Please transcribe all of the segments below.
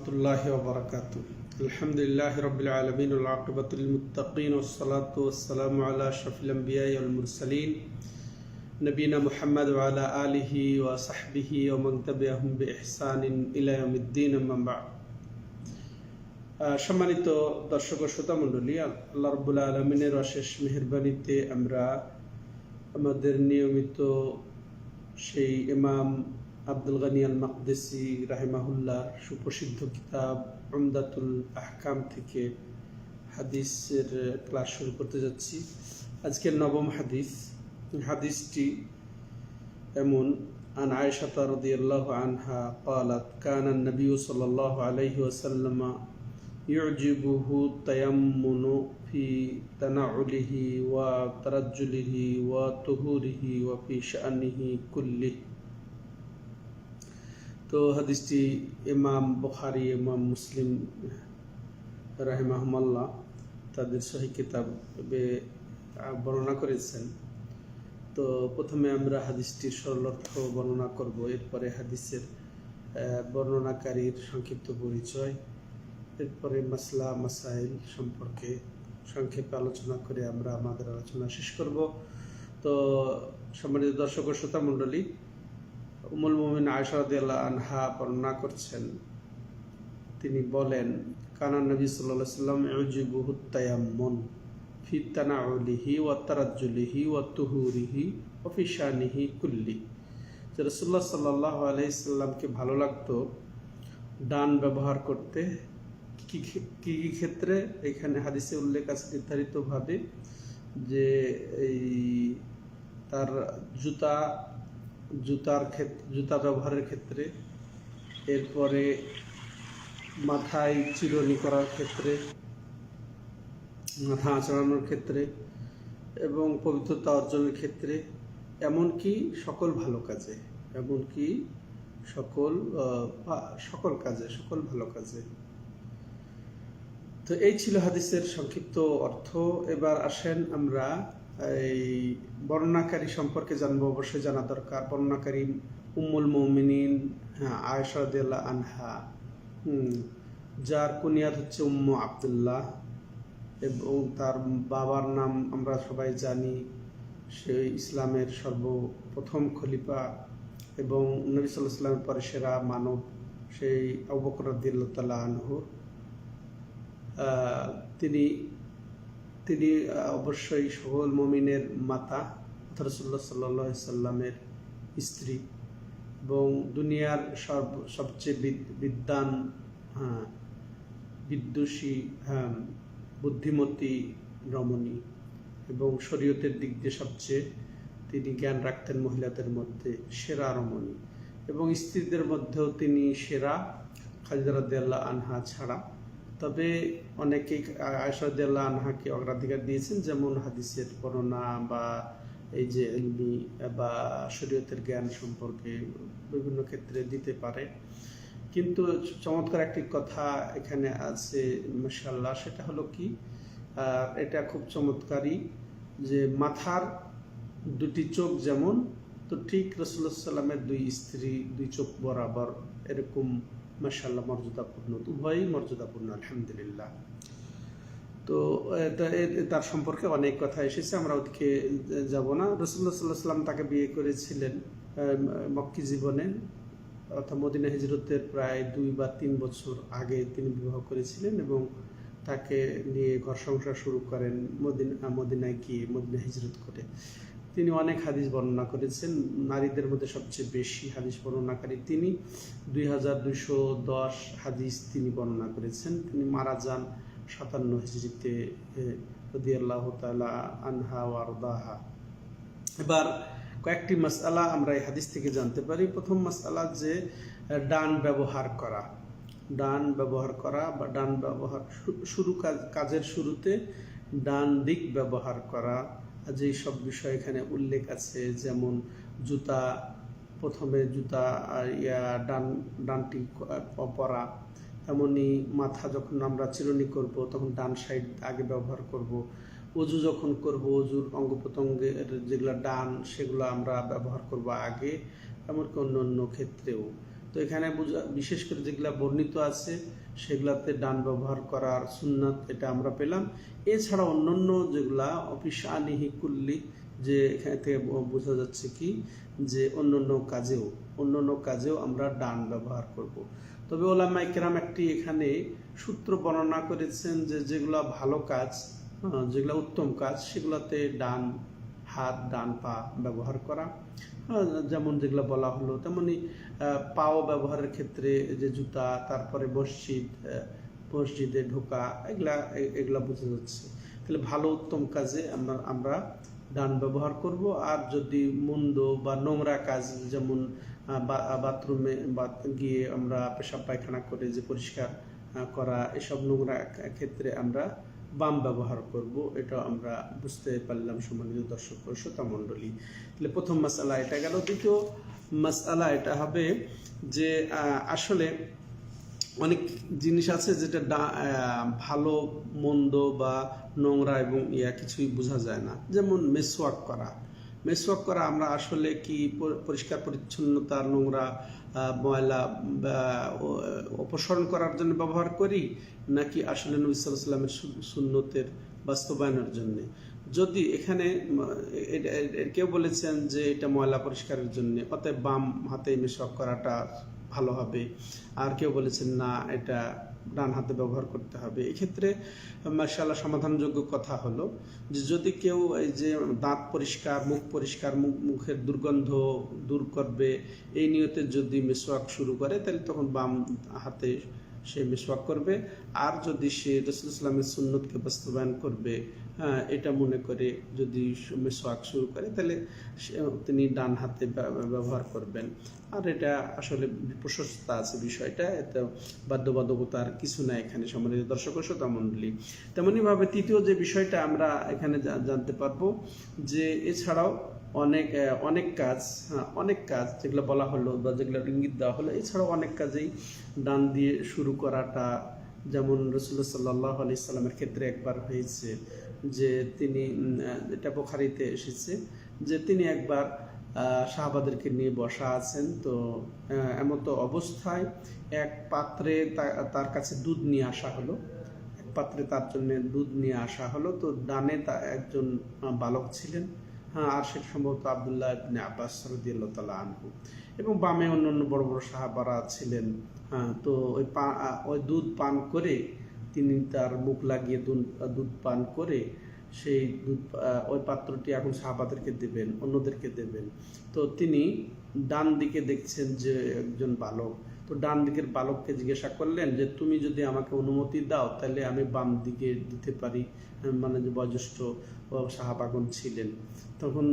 الله وبركاته. الحمد لله رب العالمين والعاقبة للمتقين والصلاة والسلام على أشرف الأنبياء والمرسلين نبينا محمد وعلى آله وصحبه ومن تبعهم بإحسان إلى يوم الدين أما بعد. সম্মানিত দর্শক ও শ্রোতা মণ্ডলী, আল্লাহ রাব্বুল আলামিনের অশেষ মেহেরবানিতে আমরা আমাদের নিয়মিত সেই ইমাম আব্দুল গনি আল মাকদিসি রাহিমাহুল্লাহ সুপ্রসিদ্ধ কিতাব উমদাতুল আহকাম থেকে হাদিসের ক্লাস শুরু করতে যাচ্ছি। আজকের নবম হাদিসটি এমন, আন আয়েশা রাদিয়াল্লাহু আনহা قالت كان النبي صلى الله عليه وسلم يعجبه التيمم في تنعله وترجله وطهوره وفي شأنه كله। তো হাদিসটি ইমাম বুখারী, ইমাম মুসলিম রাহিমাহুল্লাহ তাদের সহিহ কিতাবে বর্ণনা করেছেন। তো প্রথমে আমরা হাদিসটির সরল অর্থ বর্ণনা করব, এরপরে হাদিসের বর্ণনাকারীর সংক্ষিপ্ত পরিচয়, এরপরে মাসলা মাসাইল সম্পর্কে সংক্ষেপে আলোচনা করে আমরা আমাদের আলোচনা শেষ করব। তো সম্মানিত দর্শক ও শ্রোতা মণ্ডলী, উম্মুল মুমিনিন আয়েশা রাদিয়াল্লাহু আনহা বর্ণনা করছেন, তিনি বলেন, কানা নবী সাল্লাল্লাহু আলাইহি ওয়াসাল্লাম ইউজিবুহু তায়াম্মুন ফি তানাউলিহি ওয়া তারাজ্জুলিহি ওয়া তুহুরিহি ওয়া ফি শানিহি কুল্লি। যে রাসূলুল্লাহ সাল্লাল্লাহু আলাইহি সাল্লামকে ভালো লাগতো ডান ব্যবহার করতে। কি ক্ষেত্রে? এখানে হাদিসে উল্লেখ আছে নির্ধারিতভাবে যে এই তার জুতা ব্যবহারের ক্ষেত্রে, এরপরে মাথায় চিরুনি করার ক্ষেত্রে, মাথা আঁচড়ানোর ক্ষেত্রে এবং পবিত্রতা অর্জনের ক্ষেত্রে, এমনকি সকল ভালো কাজে, এমনকি সকল ভালো কাজে। তো এই ছিল হাদিসের সংক্ষিপ্ত অর্থ। এবার আসেন আমরা এই বর্ণনাকারী সম্পর্কে জানবো। অবশ্যই জানা দরকার। বর্ণনাকারী উম্মুল মুমিনিন আয়েশা রাদিয়াল্লাহু আনহা, যার কুনিয়াত হচ্ছে উম্মু আব্দুল্লাহ, এবং তার বাবার নাম আমরা সবাই জানি, সে ইসলামের সর্বপ্রথম খলিফা এবং নবী সাল্লাল্লাহু আলাইহি ওয়াসাল্লামের পরে সেরা মানব, সেই আবু বকর রাদিয়াল্লাহু তাআলা আনহু। তিনি অবশ্যই সকল মুমিনের মাতা, রাসূলুল্লাহ সাল্লাল্লাহু আলাইহি সাল্লামের স্ত্রী এবং দুনিয়ার সবচেয়ে বিদ্বান, বিদ্যুষী, বুদ্ধিমতী রমণী এবং শরীয়তের দিক দিয়ে সবচেয়ে তিনি জ্ঞান রাখতেন মহিলাদের মধ্যে, সেরা রমণী, এবং স্ত্রীদের মধ্যেও তিনি সেরা, খাদিজা রাদিয়াল্লাহু আনহা ছাড়া। তবে অনেকেই আয়েশা রাদিয়াল্লাহু আনহাকে অগ্রাধিকার দিয়েছেন, যেমন হাদিসের বর্ণনা বা এই যে ইলমি বা শরীয়তের জ্ঞান সম্পর্কে বিভিন্ন ক্ষেত্রে দিতে পারে। কিন্তু চমৎকার একটি কথা এখানে আছে মাশাআল্লাহ, সেটা হলো কি, এটা খুব চমৎকারী, যে মাথার দুটি চোখ যেমন, তো ঠিক রাসূলুল্লাহ সাল্লাল্লাহু আলাইহি ওয়াসাল্লামের দুই স্ত্রী দুই চোখ বরাবর এরকম মাশাআল্লাহ মর্যাদাপূর্ণ, উভয়ই মর্যাদাপূর্ণ, আলহামদুলিল্লাহ। তো তার সম্পর্কে অনেক কথা এসেছে, আমরা ওদিকে যাব না। রাসূলুল্লাহ সাল্লাল্লাহু আলাইহি ওয়াসাল্লাম তাকে বিয়ে করেছিলেন মক্কি জীবনে, অর্থাৎ মদিনা হিজরতের প্রায় 2 বা 3 বছর আগে তিনি বিবাহ করেছিলেন এবং তাকে নিয়ে ঘর সংসার শুরু করেন মদিনায় গিয়ে, মদিনা হিজরত করে। তিনি অনেক হাদিস বর্ণনা করেছেন। নারীদের মধ্যে সবচেয়ে বেশি হাদিস বর্ণনাকারী তিনি, 2210 হাদিস তিনি বর্ণনা করেছেন। তিনি মারা যান 57 হিজরিতে রাদিয়াল্লাহু তাআলা আনহা ওয়া আরদাহা। এবার কয়েকটি মাসআলা আমরা এই হাদিস থেকে জানতে পারি। প্রথম মাসআলা, যে ডান ব্যবহার করা বা ডান ব্যবহার, কাজের শুরুতে ডান দিক ব্যবহার করা, যেই সব বিষয় এখানে উল্লেখ আছে, যেমন প্রথমে জুতা ডানটি পরা, তেমনি মাথা যখন আমরা চিরুনি করব তখন ডান সাইড আগে ব্যবহার করব, ওযু যখন করব ওযুর অঙ্গ প্রত্যঙ্গের যেগুলো ডান সেগুলো আমরা ব্যবহার করব আগে, এমনকি অন্য ক্ষেত্রেও। তো এখানে বিশেষ করে যেগুলা বর্ণিত আছে সেগুলাতে ডান ব্যবহার করার সুন্নাত এটা আমরা পেলাম। এছাড়া অন্যান্য যেগুলা অফিস আনিহি কুল্লি, যে এখান থেকে বোঝা যাচ্ছে কি যে অন্যান্য কাজেও আমরা ডান ব্যবহার করব। তবে ওলামা ইকরাম একটি এখানে সূত্র বর্ণনা করেছেন যে যেগুলা ভালো কাজ, যেগুলা উত্তম কাজ, সেগুলাতে ডান হাত ডান পা ব্যবহার করা, যেমন যেগুলো বলা হলো তেমনি পাও ব্যবহারের ক্ষেত্রে যে জুতা, তারপরে মসজিদে ঢোকা, এগুলা বোঝা যাচ্ছে। তাহলে ভালো উত্তম কাজে আমরা ডান ব্যবহার করব। আর যদি মন্দ বা নোংরা কাজ, যেমন বাথরুমে গিয়ে আমরা পেশাব পায়খানা করে যে পরিষ্কার করা, এসব নোংরা ক্ষেত্রে আমরা বাম ব্যবহার করব। এটা আমরা বুঝতে পারলাম সম্মানিত দর্শক ও শ্রোতা মণ্ডলী। তাহলে প্রথম মাসআলা এটা গেল। দ্বিতীয় মাসআলা এটা হবে যে আসলে অনেক জিনিস আছে যেটা ভালো মন্দ বা নোংরা এবং কিছুই বোঝা যায় না, যেমন মেসওয়াক করা আমরা আসলে কি পরিষ্কার পরিচ্ছন্নতার নোংরা ময়লা অপসারণ করার জন্য ব্যবহার করি, নাকি আসলে নবী সাল্লাল্লাহু আলাইহি ওয়াসাল্লামের সুন্নতের বাস্তবায়নের জন্য? যদি এখানে কেউ বলেছেন যে এটা ময়লা পরিষ্কারের জন্য, অতএব বাম হাতে মেসওয়াক করাটা ভালো হবে, আর কেউ বলেছেন না এটা ডান হাতে ব্যবহার করতে হবে। এক্ষেত্রে মাশাআল্লাহ সমাধানযোগ্য কথা হলো যে যদি কেউ এই যে দাঁত পরিষ্কার, মুখ পরিষ্কার, মুখের দুর্গন্ধ দূর করবে এই নিয়তে যদি মেসওয়াক শুরু করে, তাহলে তখন বাম হাতে সে মেসওয়াক করবে। আর যদি সে রাসূলুল্লাহ সাল্লাল্লাহু আলাইহি ওয়াসাল্লামের সুন্নতকে বাস্তবায়ন করবে, এটা মনে করে যদি মেসওয়াক শুরু করে, তাহলে তিনি ডান হাতে ব্যবহার করবেন। আর এটা আসলে প্রশস্ততা আছে বিষয়টা, এতে বাধ্যবাধকতার কিছু না এখানে সম্মানিত দর্শক ও শ্রোতা মণ্ডলী। তেমনিভাবে তৃতীয় যে বিষয়টা আমরা এখানে জানতে পারবো যে এছাড়াও অনেক কাজ যেগুলো বলা হলো বা যেগুলো ইঙ্গিত দেওয়া হলো, এছাড়াও অনেক কাজেই ডান দিয়ে শুরু করাটা, যেমন রাসূলুল্লাহ সাল্লাল্লাহু আলাইহি সাল্লামের ক্ষেত্রে একবার হয়েছে যে তিনি, এটা বুখারীতে এসেছে যে তিনি একবার সাহাবাদেরকে নিয়ে বসা আছেন, তো এমতো অবস্থায় এক পাত্রে তার কাছে দুধ নিয়ে আসা হলো, তার জন্য দুধ নিয়ে আসা হলো। তো ডানে একজন বালক ছিলেন, আর সেটা সম্ভবত আব্দুল্লাহ ইবনে আব্বাস রাদিয়াল্লাহু তাআলা আনহু, এবং বামে অন্যান্য বড় বড় সাহাবারা ছিলেন। তো ওই দুধ পান করে তিনি তার মুখ লাগিয়ে দুধ পান করে সেই দুধ, ওই পাত্রটি এখন সাহাবাদেরকে দেবেন, অন্যদেরকে দেবেন। তো তিনি ডান দিকে দেখছেন যে একজন বালক, তো ডান দিকের বালককে জিজ্ঞাসা করলেন যে তুমি যদি আমাকে অনুমতি দাও তাহলে আমি বাম দিকে দিতে পারি, মানে যে বয়োজ্যেষ্ঠ সাহাবাগণ ছিলেন। তখন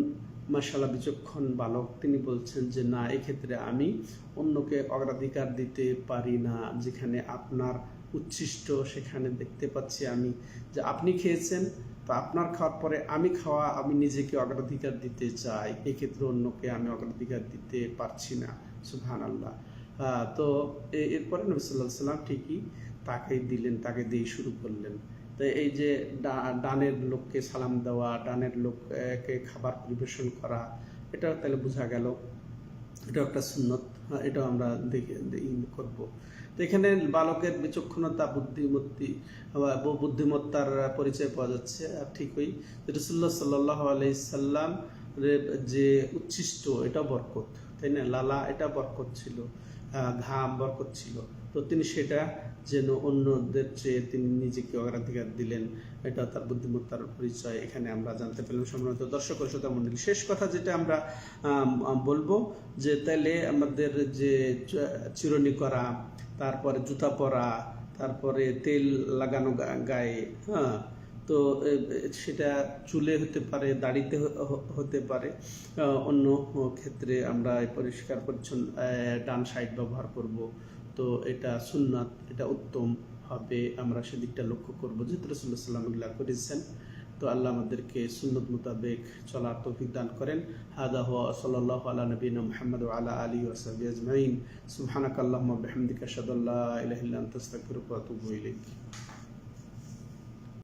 মাশাআল্লাহ বিচক্ষণ বালক তিনি বলছেন যে না, এক্ষেত্রে আমি অন্যকে অগ্রাধিকার দিতে পারি না, যেখানে আপনার উচ্ছিষ্ট সেখানে দেখতে পাচ্ছি আমি যে আপনি খেয়েছেন, তো আপনার খাওয়ার পরে আমি নিজেকে অগ্রাধিকার দিতে চাই, এক্ষেত্রে অন্যকে আমি অগ্রাধিকার দিতে পারছি না। সুবহানাল্লাহ। তো এরপরে নবী সাল্লাল্লাহু আলাইহি ওয়াসাল্লাম ঠিকই তাকে দিলেন, তাকে দিয়ে শুরু করলেন। তো এই যে ডানের লোককে সালাম দেওয়া, ডানের লোককে খাবার পরিবেশন করা, এটা তাহলে বোঝা গেল এটা একটা সুন্নত, এটাও আমরা করব। তো এখানে বালকের বিচক্ষণতা, বুদ্ধিমত্তার পরিচয় পাওয়া যাচ্ছে। আর ঠিকই রাসূলুল্লাহ সাল্লাল্লাহু আলাইহি সাল্লাম যে উচ্ছিষ্ট, এটা বরকত, তাই না? লালা, এটা বরকত ছিল, ঘাম বরকত ছিল। তো তিনি সেটা যেন অন্যদের চেয়ে তিনি নিজেকে অগ্রাধিকার দিলেন, এটা তার বুদ্ধিমত্তার পরিচয় এখানে আমরা জানতে পেলাম। সম্মানিত দর্শক ও শ্রোতা মণ্ডলী, শেষ কথা যেটা আমরা বলবো যে তাইলে আমাদের যে চিরুনি করা, তারপরে জুতা পরা, তারপরে তেল লাগানো গায়ে, তো সেটা চুলে হতে পারে, দাড়িতে হতে পারে, অন্য ক্ষেত্রে আমরা পরিষ্কার পরিচ্ছন্ন ডান সাইড ব্যবহার করব। তো এটা সুন্নাত, এটা উত্তম হবে, আমরা সেদিকটা লক্ষ্য করবো যেহেতু রাসূলুল্লাহ সাল্লাল্লাহু আলাইহি ওয়াসাল্লাম করেছেন। তো আল্লাহ আমাদেরকে সুন্নত মোতাবেক চলার তৌফিক দান করেন। হাদা হুয়া সাল্লাল্লাহু আলা নবিয়িনা মুহাম্মদ ওয়া আলা আলিহি ওয়া সাহবিহি আজমাইন। সুবহানাকাল্লাহুম্মা ওয়া বিহামদিকা আশহাদু আল্লা ইলাহা ইল্লা আনতা আস্তাগফিরুকা ওয়া আতুবু ইলাইক।